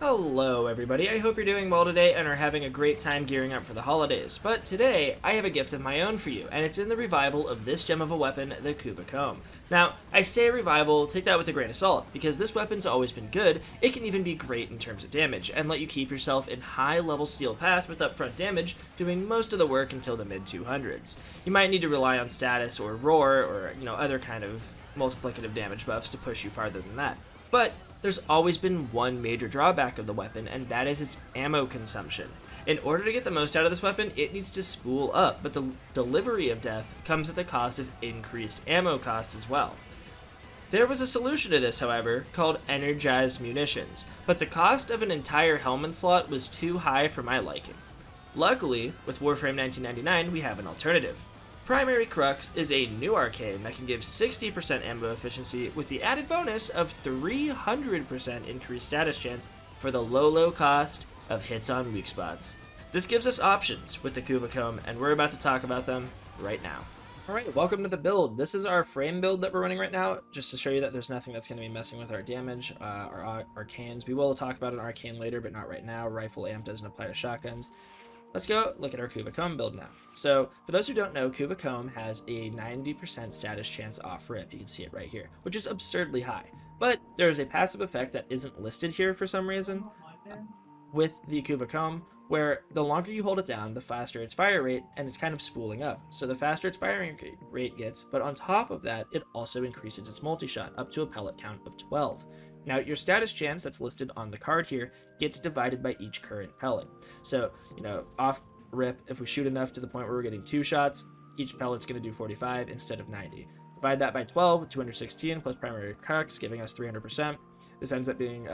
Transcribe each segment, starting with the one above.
Hello everybody, I hope you're doing well today and are having a great time gearing up for the holidays, but today I have a gift of my own for you, and it's in the revival of this gem of a weapon, the Kuva Kohm. Now, I say revival, take that with a grain of salt, because this weapon's always been good, it can even be great in terms of damage, and let you keep yourself in high level steel path with upfront damage, doing most of the work until the mid 200s. You might need to rely on status or roar, or other kind of multiplicative damage buffs to push you farther than that. But there's always been one major drawback of the weapon, and that is its ammo consumption. In order to get the most out of this weapon, it needs to spool up, but the delivery of death comes at the cost of increased ammo costs as well. There was a solution to this, however, called energized munitions, but the cost of an entire helmet slot was too high for my liking. Luckily, with Warframe 1999, we have an alternative. Primary Crux is a new Arcane that can give 60% ammo efficiency with the added bonus of 300% increased status chance for the low cost of hits on weak spots. This gives us options with the Kuva Kohm, and we're about to talk about them right now. Alright, welcome to the build. This is our frame build that we're running right now, just to show you that there's nothing that's going to be messing with our damage, our Arcanes. We will talk about an Arcane later, but not right now. Rifle amp doesn't apply to shotguns. Let's go look at our Kuva Kohm build now. So, for those who don't know, Kuva Kohm has a 90% status chance off rip. You can see it right here, which is absurdly high. But there is a passive effect that isn't listed here for some reason with the Kuva Kohm, where the longer you hold it down, the faster its fire rate, and it's kind of spooling up. So the faster its firing rate gets, but on top of that, it also increases its multi-shot up to a pellet count of 12. Now, your status chance that's listed on the card here gets divided by each current pellet. So, off rip, if we shoot enough to the point where we're getting 2 shots, each pellet's going to do 45 instead of 90. Divide that by 12 with 216 plus primary crux, giving us 300%. This ends up being,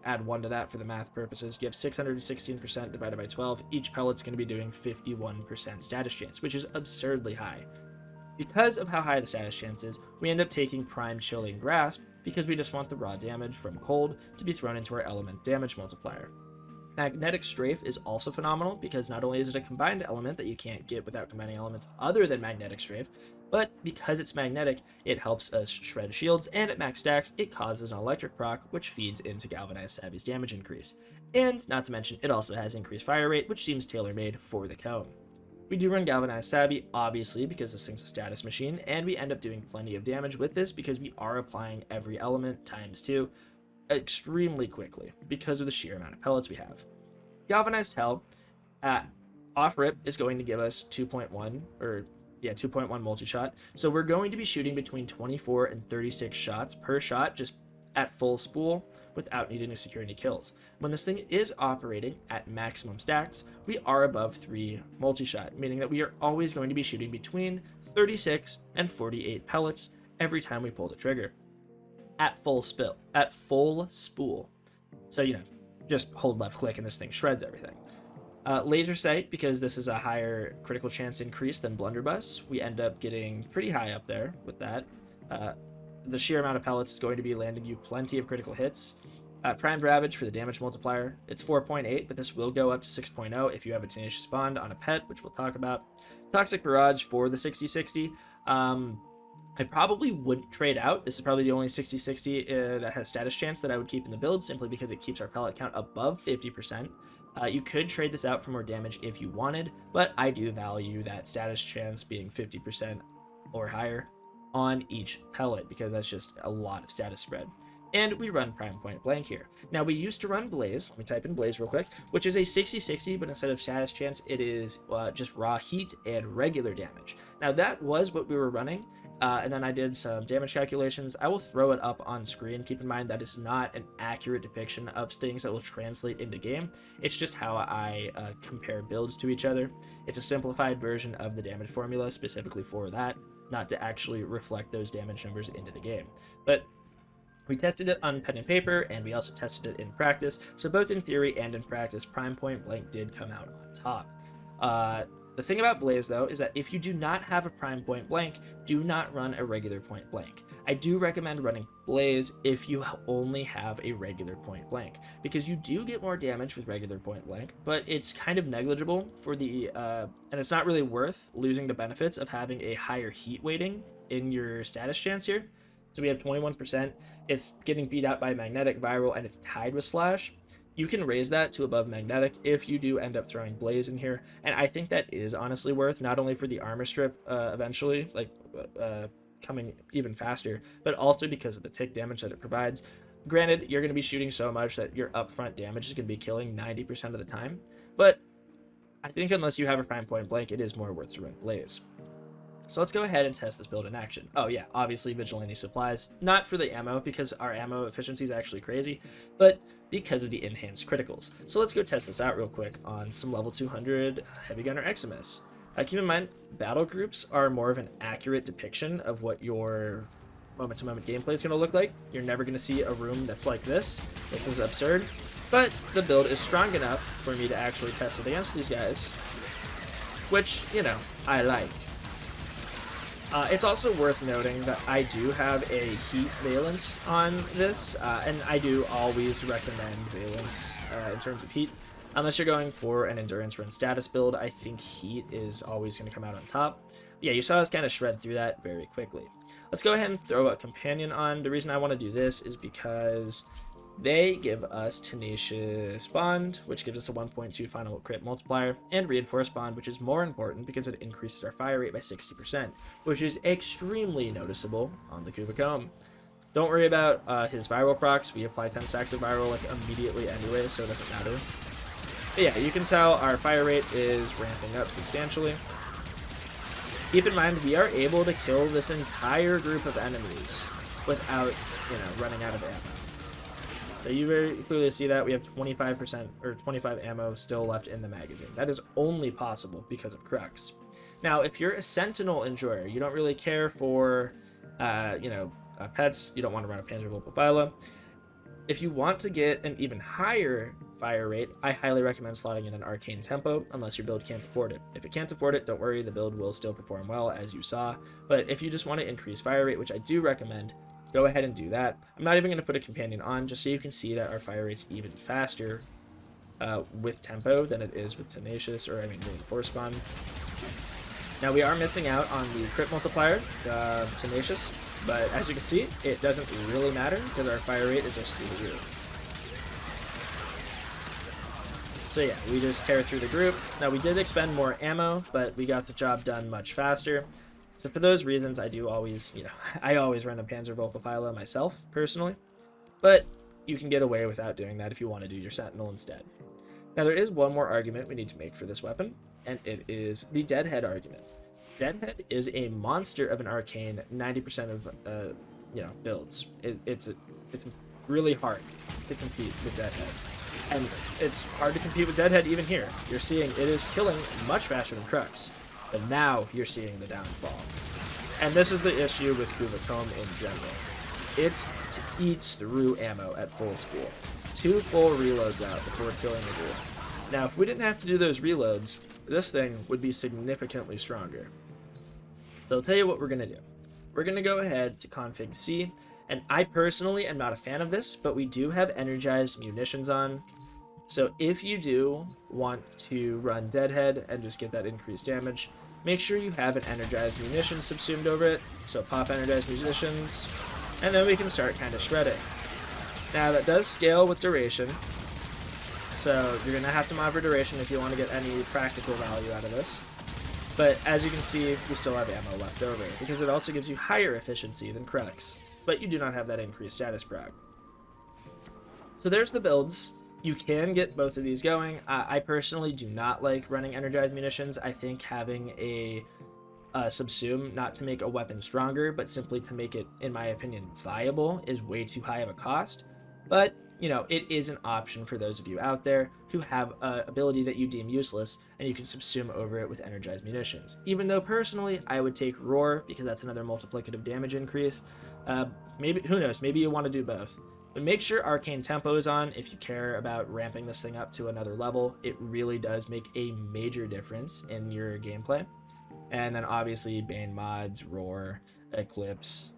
add 1 to that for the math purposes. You have 616% divided by 12. Each pellet's going to be doing 51% status chance, which is absurdly high. Because of how high the status chance is, we end up taking Prime Chilling Grasp because we just want the raw damage from cold to be thrown into our element damage multiplier. Magnetic Strafe is also phenomenal because not only is it a combined element that you can't get without combining elements other than Magnetic Strafe, but because it's magnetic, it helps us shred shields, and at max stacks, it causes an electric proc, which feeds into Galvanized Savvy's damage increase. And not to mention, it also has increased fire rate, which seems tailor-made for the Kohm. We do run Galvanized Savvy, obviously, because this thing's a status machine, and we end up doing plenty of damage with this because we are applying every element times 2 extremely quickly because of the sheer amount of pellets we have. Galvanized Hell at off rip is going to give us 2.1 multi-shot, so we're going to be shooting between 24 and 36 shots per shot just at full spool without needing to secure any kills. When this thing is operating at maximum stacks, we are above 3 multi-shot, meaning that we are always going to be shooting between 36 and 48 pellets every time we pull the trigger at full spool. So, just hold left click and this thing shreds everything. Laser Sight, because this is a higher critical chance increase than Blunderbuss, we end up getting pretty high up there with that. The sheer amount of pellets is going to be landing you plenty of critical hits. Primed Ravage for the damage multiplier. It's 4.8, but this will go up to 6.0 if you have a Tenacious Bond on a pet, which we'll talk about. Toxic Barrage for the 60-60. I probably wouldn't trade out. This is probably the only 60-60 that has status chance that I would keep in the build, simply because it keeps our pellet count above 50%. You could trade this out for more damage if you wanted, but I do value that status chance being 50% or higher on each pellet because that's just a lot of status spread. And we run Prime Point Blank here. Now, we used to run Blaze. Let me type in Blaze real quick, which is a 60-60, but instead of status chance, it is just raw heat and regular damage. Now, that was what we were running, and then I did some damage calculations. I will throw it up on screen. Keep in mind that is not an accurate depiction of things that will translate into game. It's just how I compare builds to each other. It's a simplified version of the damage formula specifically for that, not to actually reflect those damage numbers into the game. But we tested it on pen and paper, and we also tested it in practice. So both in theory and in practice, Prime Point Blank did come out on top. The thing about Blaze, though, is that if you do not have a Prime Point Blank, do not run a regular Point Blank. I do recommend running Blaze if you only have a regular Point Blank, because you do get more damage with regular Point Blank, but it's kind of negligible for the, and it's not really worth losing the benefits of having a higher heat weighting in your status chance here. So we have 21%. It's getting beat out by Magnetic, Viral, and it's tied with Slash. You can raise that to above magnetic if you do end up throwing blaze in here, and I think that is honestly worth, not only for the armor strip eventually, like coming even faster, but also because of the tick damage that it provides. Granted, you're going to be shooting so much that your upfront damage is going to be killing 90% of the time, but I think unless you have a prime point blank, it is more worth to run blaze. So let's go ahead and test this build in action. Oh yeah, obviously Vigilante supplies, not for the ammo because our ammo efficiency is actually crazy, but because of the enhanced criticals. So let's go test this out real quick on some level 200 Heavy Gunner XMS. Keep in mind, battle groups are more of an accurate depiction of what your moment-to-moment gameplay is going to look like. You're never going to see a room that's like this. This is absurd, but the build is strong enough for me to actually test it against these guys, which, you know, I like. It's also worth noting that I do have a heat valence on this, and I do always recommend valence in terms of heat. Unless you're going for an endurance run status build, I think heat is always going to come out on top. Yeah, you saw us kind of shred through that very quickly. Let's go ahead and throw a companion on. The reason I want to do this is because they give us Tenacious Bond, which gives us a 1.2 final crit multiplier, and Reinforced Bond, which is more important because it increases our fire rate by 60%, which is extremely noticeable on the Kuva Kohm. Don't worry about his viral procs. We apply 10 stacks of viral like immediately anyway, so it doesn't matter. But yeah, you can tell our fire rate is ramping up substantially. Keep in mind, we are able to kill this entire group of enemies without, running out of ammo. So you very clearly see that we have 25% or 25 ammo still left in the magazine. That is only possible because of Crux. Now, if you're a Sentinel enjoyer, you don't really care for, pets, you don't want to run a Panzervolpophyla. If you want to get an even higher fire rate, I highly recommend slotting in an Arcane Tempo, unless your build can't afford it. If it can't afford it, don't worry, the build will still perform well, as you saw. But if you just want to increase fire rate, which I do recommend, go ahead and do that. I'm not even going to put a companion on, just so you can see that our fire rate's even faster with Tempo than it is with Tenacious, Reinforced Bond. Now, we are missing out on the crit multiplier, Tenacious, but as you can see, it doesn't really matter because our fire rate is just through the roof. So yeah, we just tear through the group. Now, we did expend more ammo, but we got the job done much faster. So for those reasons, I do always, I always run a Panzervolpophyla myself, personally. But you can get away without doing that if you want to do your Sentinel instead. Now, there is one more argument we need to make for this weapon, and it is the Deadhead argument. Deadhead is a monster of an arcane 90% of, builds. It's really hard to compete with Deadhead. And it's hard to compete with Deadhead even here. You're seeing it is killing much faster than Crux, but now you're seeing the downfall. And this is the issue with Kuva Kohm in general. It eats through ammo at full speed. 2 full reloads out before killing the group. Now, if we didn't have to do those reloads, this thing would be significantly stronger. So I'll tell you what we're going to do. We're going to go ahead to config C, and I personally am not a fan of this, but we do have energized munitions on. So if you do want to run Deadhead and just get that increased damage, make sure you have an energized munition subsumed over it. So pop energized munitions, and then we can start kind of shredding. Now that does scale with duration, so you're going to have to mod for duration if you want to get any practical value out of this. But as you can see, we still have ammo left over, because it also gives you higher efficiency than Crux, but you do not have that increased status proc. So there's the builds. You can get both of these going. I personally do not like running energized munitions. I think having a subsume, not to make a weapon stronger, but simply to make it, in my opinion, viable, is way too high of a cost. But, it is an option for those of you out there who have an ability that you deem useless, and you can subsume over it with energized munitions. Even though, personally, I would take Roar, because that's another multiplicative damage increase. Maybe, who knows, maybe you want to do both. But make sure Arcane Tempo is on if you care about ramping this thing up to another level. It really does make a major difference in your gameplay. And then obviously Bane mods, Roar, Eclipse,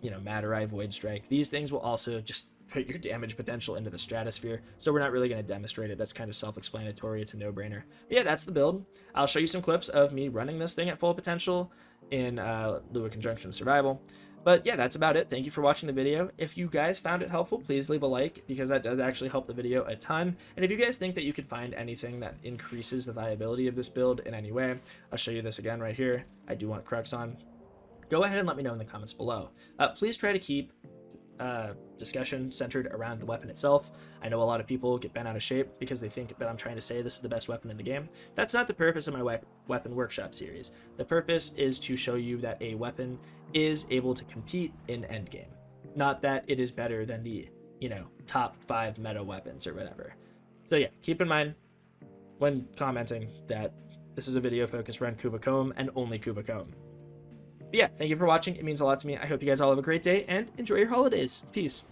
Matarai, Void Strike. These things will also just put your damage potential into the stratosphere. So we're not really going to demonstrate it. That's kind of self-explanatory. It's a no-brainer. But yeah, that's the build. I'll show you some clips of me running this thing at full potential in Lua Conjunction Survival. But yeah, that's about it. Thank you for watching the video. If you guys found it helpful, please leave a like, because that does actually help the video a ton. And if you guys think that you could find anything that increases the viability of this build in any way, I'll show you this again right here. I do want Crux on. Go ahead and let me know in the comments below. Please try to keep discussion centered around the weapon itself. I know a lot of people get bent out of shape because they think that I'm trying to say this is the best weapon in the game. That's not the purpose of my weapon workshop series. The purpose is to show you that a weapon is able to compete in endgame, not that it is better than the, you know, top 5 meta weapons or whatever. So yeah, keep in mind when commenting that this is a video focused around Kuva Kohm and only Kuva Kohm. But yeah, thank you for watching. It means a lot to me. I hope you guys all have a great day and enjoy your holidays. Peace.